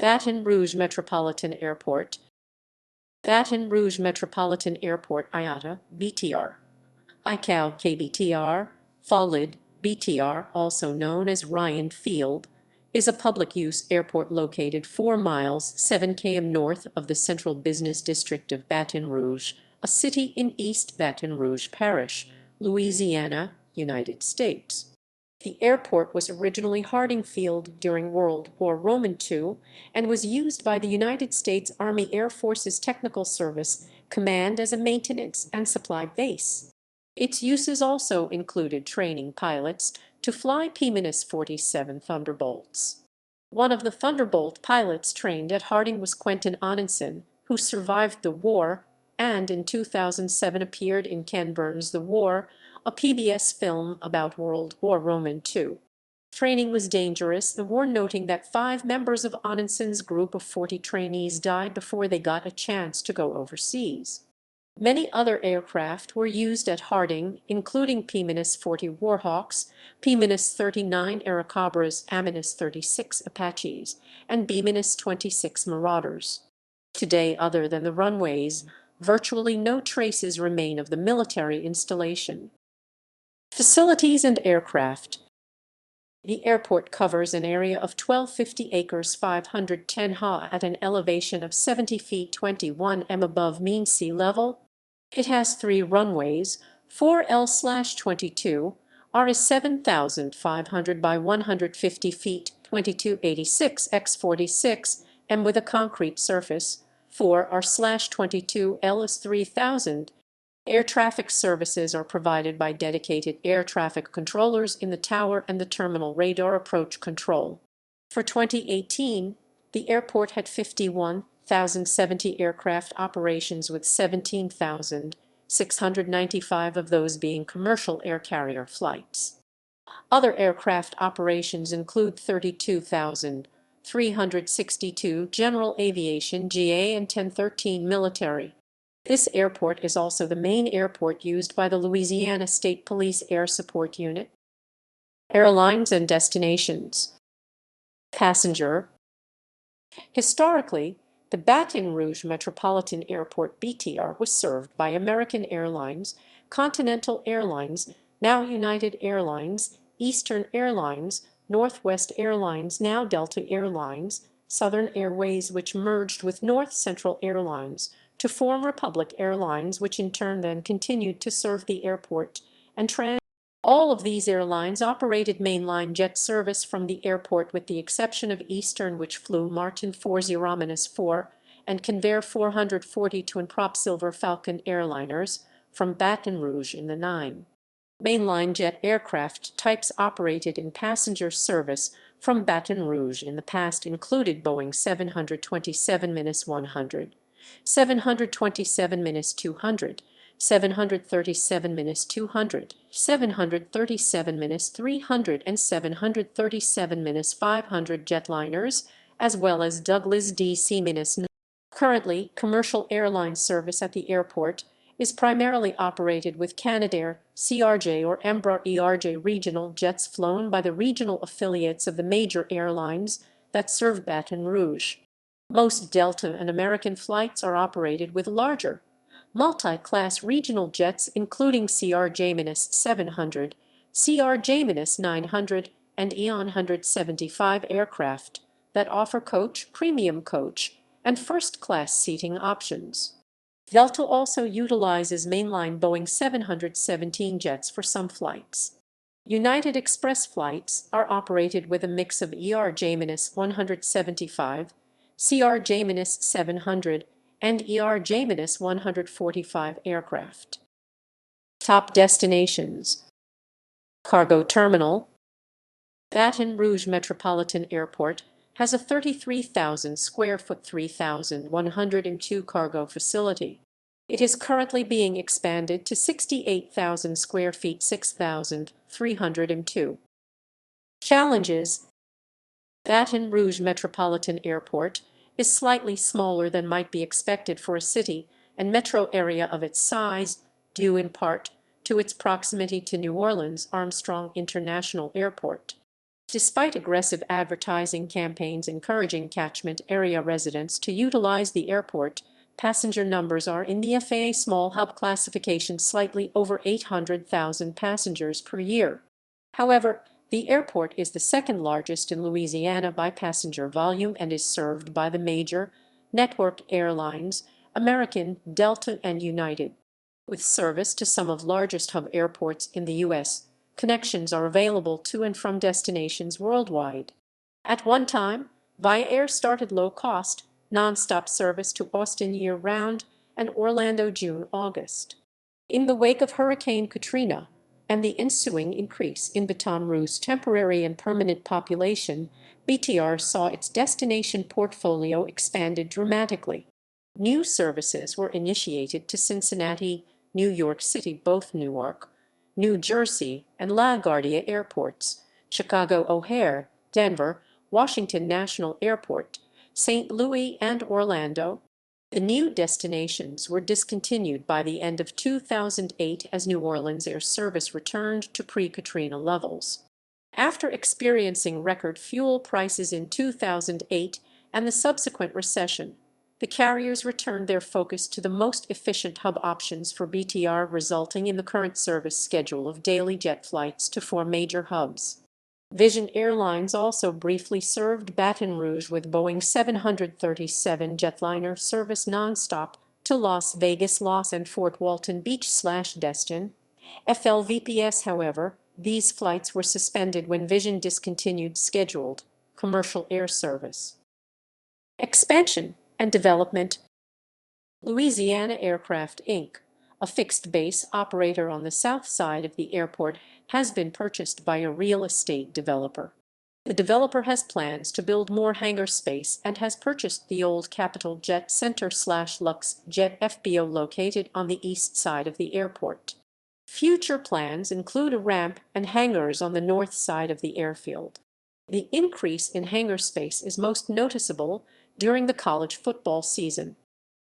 Baton Rouge Metropolitan Airport. Baton Rouge Metropolitan Airport IATA, BTR. ICAO KBTR, FAA LID, BTR, also known as Ryan Field, is a public-use airport located 4 miles 7 km north of the central business district of Baton Rouge, a city in East Baton Rouge Parish, Louisiana, United States. The airport was originally Harding Field during World War II and was used by the United States Army Air Force's Technical Service Command as a maintenance and supply base. Its uses also included training pilots to fly P-47 Thunderbolts. One of the Thunderbolt pilots trained at Harding was Quentin Aanenson, who survived the war and in 2007 appeared in Ken Burns' The War, a PBS film about World War II. Training was dangerous, the war noting that 5 members of Aanenson's group of 40 trainees died before they got a chance to go overseas. Many other aircraft were used at Harding, including P-40 Warhawks, P-39 Airacobras, A-36 Apaches, and B-26 Marauders. Today, other than the runways, virtually no traces remain of the military installation. Facilities and aircraft. The airport covers an area of 1,250 acres 510 ha at an elevation of 70 feet 21 m above mean sea level. It has 3 runways, 4L/22 R is 7,500 by 150 feet 2286 x 46 m with a concrete surface, 4R/22 L is 3,000. Air traffic services are provided by dedicated air traffic controllers in the tower and the terminal radar approach control. For 2018, the airport had 51,070 aircraft operations, with 17,695 of those being commercial air carrier flights. Other aircraft operations include 32,362 general aviation GA and 1013 military. This airport is also the main airport used by the Louisiana State Police Air Support Unit. Airlines and destinations. Passenger. Historically, the Baton Rouge Metropolitan Airport BTR was served by American Airlines, Continental Airlines, now United Airlines, Eastern Airlines, Northwest Airlines, now Delta Airlines, Southern Airways, which merged with North Central Airlines to form Republic Airlines, which in turn then continued to serve the airport, and all of these airlines operated mainline jet service from the airport with the exception of Eastern, which flew Martin 40-4 and Convair 440 Twin Prop Silver Falcon airliners from Baton Rouge in the 9 mainline jet aircraft types operated in passenger service from Baton Rouge in the past included Boeing 727-100, 727-200, 737-200, 737-300, and 737-500 jetliners, as well as Douglas DC-9. Currently, commercial airline service at the airport is primarily operated with Canadair, CRJ, or Embraer ERJ regional jets flown by the regional affiliates of the major airlines that serve Baton Rouge. Most Delta and American flights are operated with larger, multi-class regional jets including CRJ-700, CRJ-900, and EON 175 aircraft that offer coach, premium coach, and first-class seating options. Delta also utilizes mainline Boeing 717 jets for some flights. United Express flights are operated with a mix of ERJ-175, CRJ-700, and ERJ-145 aircraft. Top destinations. Cargo terminal. Baton Rouge Metropolitan Airport has a 33,000 square foot 3,102 cargo facility. It is currently being expanded to 68,000 square feet 6,302. Challenges. Baton Rouge Metropolitan Airport is slightly smaller than might be expected for a city and metro area of its size, due in part to its proximity to New Orleans Armstrong International Airport. Despite aggressive advertising campaigns encouraging catchment area residents to utilize the airport, passenger numbers are in the FAA small hub classification slightly over 800,000 passengers per year. However, the airport is the second largest in Louisiana by passenger volume and is served by the major network airlines, American, Delta, and United. With service to some of the largest hub airports in the U.S., connections are available to and from destinations worldwide. At one time, Via Air started low-cost, non-stop service to Austin year-round and Orlando June-August. In the wake of Hurricane Katrina and the ensuing increase in Baton Rouge's temporary and permanent population, BTR saw its destination portfolio expanded dramatically. New services were initiated to Cincinnati, New York City, both Newark, New Jersey, and LaGuardia airports, Chicago O'Hare, Denver, Washington National Airport, St. Louis, and Orlando. The new destinations were discontinued by the end of 2008 as New Orleans air service returned to pre-Katrina levels. After experiencing record fuel prices in 2008 and the subsequent recession, the carriers returned their focus to the most efficient hub options for BTR, resulting in the current service schedule of daily jet flights to 4 major hubs. Vision Airlines also briefly served Baton Rouge with Boeing 737 jetliner service nonstop to Las Vegas, and Fort Walton Beach/Destin. FLVPS, however, these flights were suspended when Vision discontinued scheduled commercial air service. Expansion and development. Louisiana Aircraft, Inc., a fixed-base operator on the south side of the airport, has been purchased by a real estate developer. The developer has plans to build more hangar space and has purchased the old Capital Jet Center/Lux Jet FBO located on the east side of the airport. Future plans include a ramp and hangars on the north side of the airfield. The increase in hangar space is most noticeable during the college football season.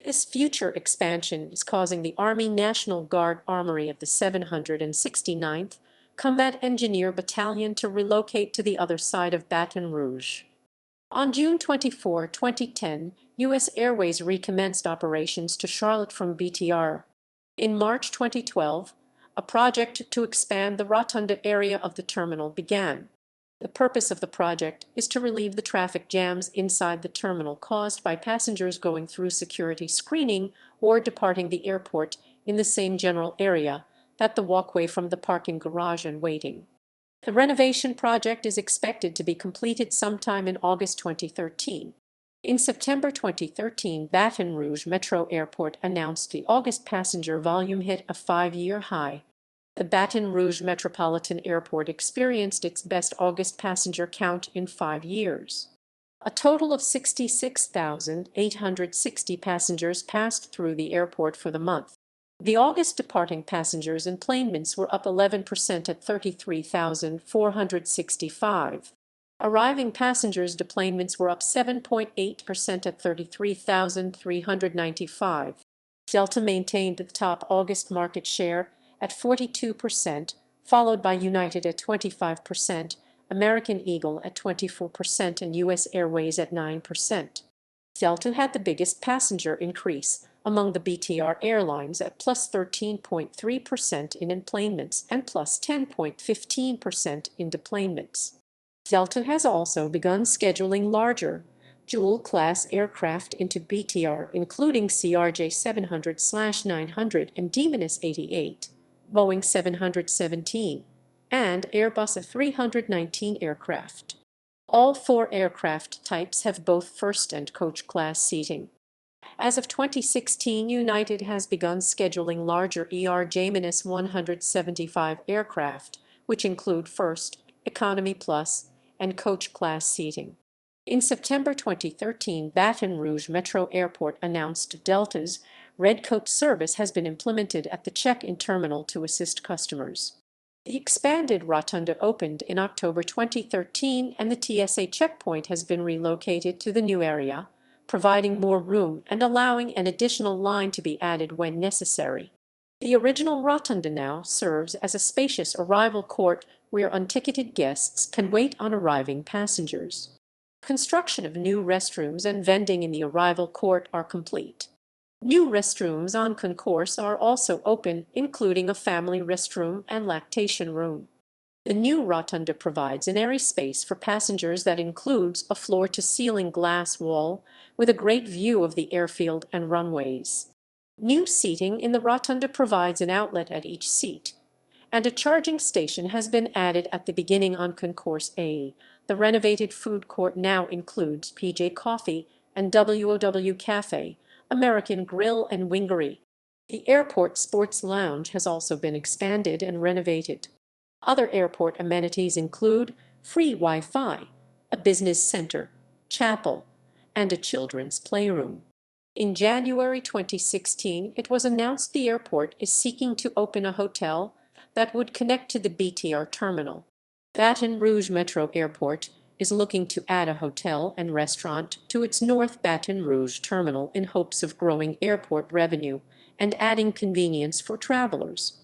This future expansion is causing the Army National Guard Armory of the 769th Combat Engineer Battalion to relocate to the other side of Baton Rouge. On June 24, 2010, U.S. Airways recommenced operations to Charlotte from BTR. In March 2012, a project to expand the rotunda area of the terminal began. The purpose of the project is to relieve the traffic jams inside the terminal caused by passengers going through security screening or departing the airport in the same general area that the walkway from the parking garage and waiting. The renovation project is expected to be completed sometime in August 2013. In September 2013, Baton Rouge Metro Airport announced the August passenger volume hit a 5-year high. The Baton Rouge Metropolitan Airport experienced its best August passenger count in 5 years. A total of 66,860 passengers passed through the airport for the month. The August departing passengers enplanements were up 11% at 33,465. Arriving passengers deplanements were up 7.8% at 33,395. Delta maintained the top August market share at 42%, followed by United at 25%, American Eagle at 24%, and U.S. Airways at 9%. Delta had the biggest passenger increase among the BTR airlines at plus 13.3% in enplanements and plus 10.15% in deplanements. Delta has also begun scheduling larger Jewel-class aircraft into BTR, including CRJ 700/900 and D-88, Boeing 717, and Airbus A319 aircraft. All 4 aircraft types have both first and coach class seating. As of 2016, United has begun scheduling larger ERJ-175 aircraft, which include first, economy plus, and coach class seating. In September 2013, Baton Rouge Metro Airport announced Delta's Redcoat service has been implemented at the check-in terminal to assist customers. The expanded rotunda opened in October 2013, and the TSA checkpoint has been relocated to the new area, providing more room and allowing an additional line to be added when necessary. The original rotunda now serves as a spacious arrival court where unticketed guests can wait on arriving passengers. Construction of new restrooms and vending in the arrival court are complete. New restrooms on concourse are also open, including a family restroom and lactation room. The new rotunda provides an airy space for passengers that includes a floor-to-ceiling glass wall with a great view of the airfield and runways. New seating in the rotunda provides an outlet at each seat, and a charging station has been added at the beginning on Concourse A. The renovated food court now includes PJ Coffee and WOW Cafe, American Grill and Wingery. The airport sports lounge has also been expanded and renovated. Other airport amenities include free Wi-Fi, a business center, chapel, and a children's playroom. In January 2016, it was announced the airport is seeking to open a hotel that would connect to the BTR terminal. Baton Rouge Metro Airport is looking to add a hotel and restaurant to its North Baton Rouge terminal in hopes of growing airport revenue and adding convenience for travelers.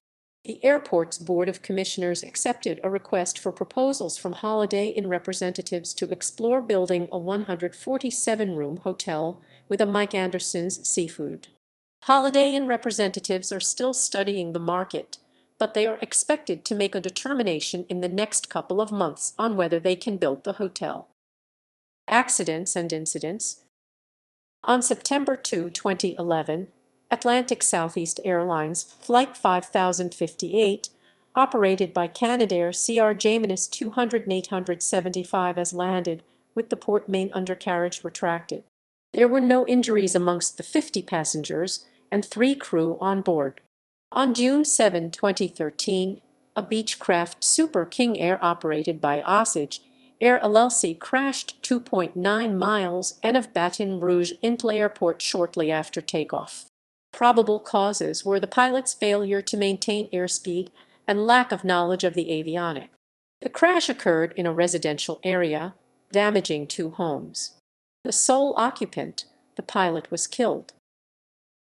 The airport's Board of Commissioners accepted a request for proposals from Holiday Inn representatives to explore building a 147-room hotel with a Mike Anderson's Seafood. Holiday Inn representatives are still studying the market, but they are expected to make a determination in the next couple of months on whether they can build the hotel. Accidents and incidents. On September 2, 2011, Atlantic Southeast Airlines Flight 5058, operated by Canadair CRJ-200-875 has landed, with the port main undercarriage retracted. There were no injuries amongst the 50 passengers and 3 crew on board. On June 7, 2013, a Beechcraft Super King Air operated by Osage Air LLC crashed 2.9 miles east of Baton Rouge International Airport shortly after takeoff. Probable causes were the pilot's failure to maintain airspeed and lack of knowledge of the avionics. The crash occurred in a residential area, damaging 2 homes. The sole occupant, the pilot, was killed.